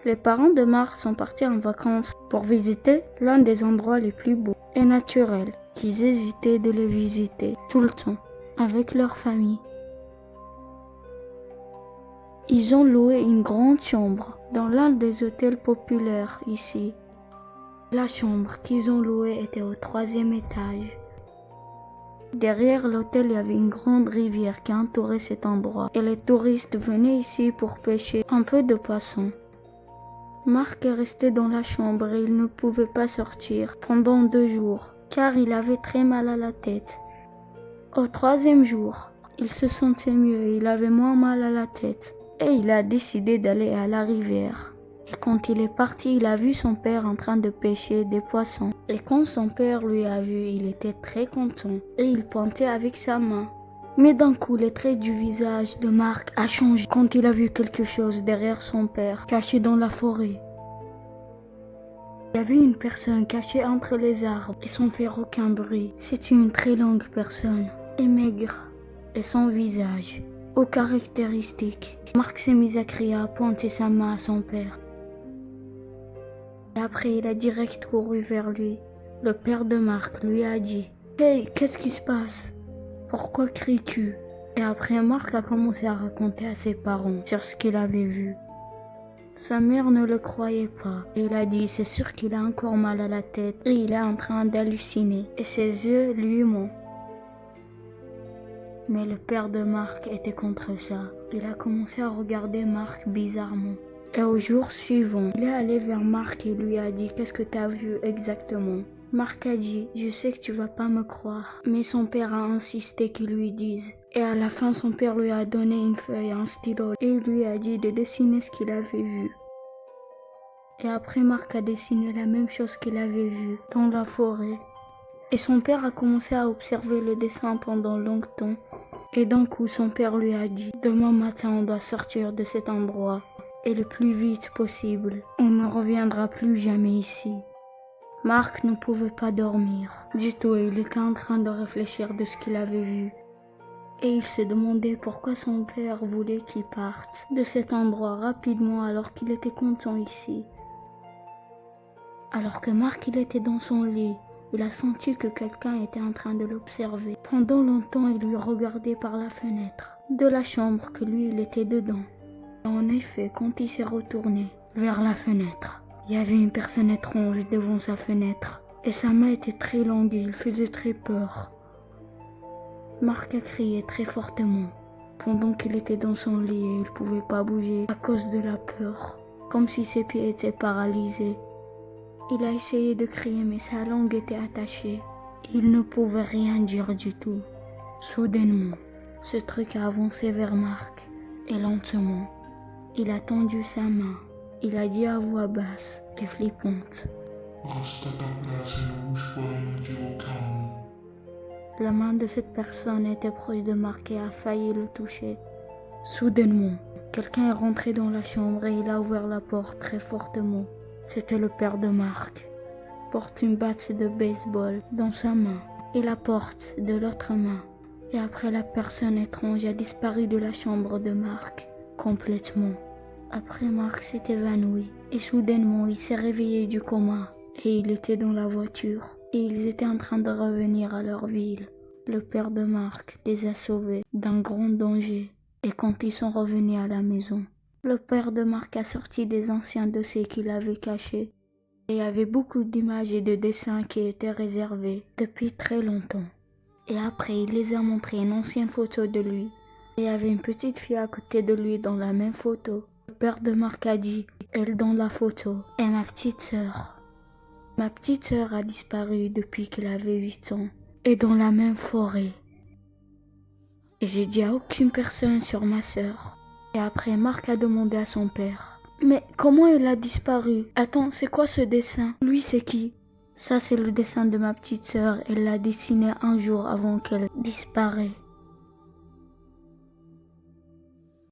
Les parents de Marc sont partis en vacances pour visiter l'un des endroits les plus beaux et naturels qu'ils hésitaient de les visiter tout le temps avec leur famille. Ils ont loué une grande chambre dans l'un des hôtels populaires ici. La chambre qu'ils ont louée était au 3e étage. Derrière l'hôtel, il y avait une grande rivière qui entourait cet endroit et les touristes venaient ici pour pêcher un peu de poissons. Marc est resté dans la chambre et il ne pouvait pas sortir pendant 2 jours car il avait très mal à la tête. Au 3e jour, il se sentait mieux et il avait moins mal à la tête et il a décidé d'aller à la rivière. Et quand il est parti, il a vu son père en train de pêcher des poissons. Et quand son père lui a vu, il était très content et il pointait avec sa main. Mais d'un coup, les traits du visage de Marc a changé quand il a vu quelque chose derrière son père, caché dans la forêt. Il y avait une personne cachée entre les arbres et sans faire aucun bruit. C'était une très longue personne, et maigre, et sans visage, aux caractéristiques. Marc s'est mis à crier, à pointer sa main à son père. Et après, il a direct couru vers lui. Le père de Marc lui a dit « Hey, qu'est-ce qui se passe? Pourquoi cries-tu » Et après, Marc a commencé à raconter à ses parents sur ce qu'il avait vu. Sa mère ne le croyait pas. Il a dit « C'est sûr qu'il a encore mal à la tête et il est en train d'halluciner. Et ses yeux lui mentent. » Mais le père de Marc était contre ça. Il a commencé à regarder Marc bizarrement. Et au jour suivant, il est allé vers Marc et lui a dit « Qu'est-ce que tu as vu exactement ?» Marc a dit « Je sais que tu vas pas me croire. » Mais son père a insisté qu'il lui dise. Et à la fin, son père lui a donné une feuille et un stylo et il lui a dit de dessiner ce qu'il avait vu. Et après, Marc a dessiné la même chose qu'il avait vu dans la forêt. Et son père a commencé à observer le dessin pendant longtemps. Et d'un coup, son père lui a dit « Demain matin, on doit sortir de cet endroit. Et le plus vite possible. On ne reviendra plus jamais ici. » Marc ne pouvait pas dormir du tout et il était en train de réfléchir de ce qu'il avait vu. Et il se demandait pourquoi son père voulait qu'il parte de cet endroit rapidement alors qu'il était content ici. Alors que Marc il était dans son lit, il a senti que quelqu'un était en train de l'observer. Pendant longtemps, il lui regardait par la fenêtre de la chambre que lui il était dedans. En effet, quand il s'est retourné vers la fenêtre, il y avait une personne étrange devant sa fenêtre et sa main était très longue et il faisait très peur. Marc a crié très fortement pendant qu'il était dans son lit et il ne pouvait pas bouger à cause de la peur, comme si ses pieds étaient paralysés. Il a essayé de crier mais sa langue était attachée. Il ne pouvait rien dire du tout. Soudainement, ce truc a avancé vers Marc et lentement. Il a tendu sa main. Il a dit à voix basse et flippante « Reste à ta place et ne bouge pas et ne dis aucun mot. » La main de cette personne était proche de Marc et a failli le toucher. Soudainement, quelqu'un est rentré dans la chambre et il a ouvert la porte très fortement. C'était le père de Marc. Il porte une batte de baseball dans sa main et la porte de l'autre main. Et après, la personne étrange a disparu de la chambre de Marc complètement. Après, Marc s'est évanoui et soudainement il s'est réveillé du coma et il était dans la voiture et ils étaient en train de revenir à leur ville. Le père de Marc les a sauvés d'un grand danger et quand ils sont revenus à la maison, le père de Marc a sorti des anciens dossiers qu'il avait cachés. Et il y avait beaucoup d'images et de dessins qui étaient réservés depuis très longtemps. Et après, il les a montré une ancienne photo de lui. Et il y avait une petite fille à côté de lui dans la même photo. Le père de Marc a dit, elle dans la photo est ma petite sœur. Ma petite sœur a disparu depuis qu'elle avait 8 ans et dans la même forêt. Et j'ai dit à aucune personne sur ma sœur. Et après, Marc a demandé à son père, mais comment elle a disparu? Attends, c'est quoi ce dessin? Lui, c'est qui? Ça, c'est le dessin de ma petite sœur. Elle l'a dessiné un jour avant qu'elle disparaisse.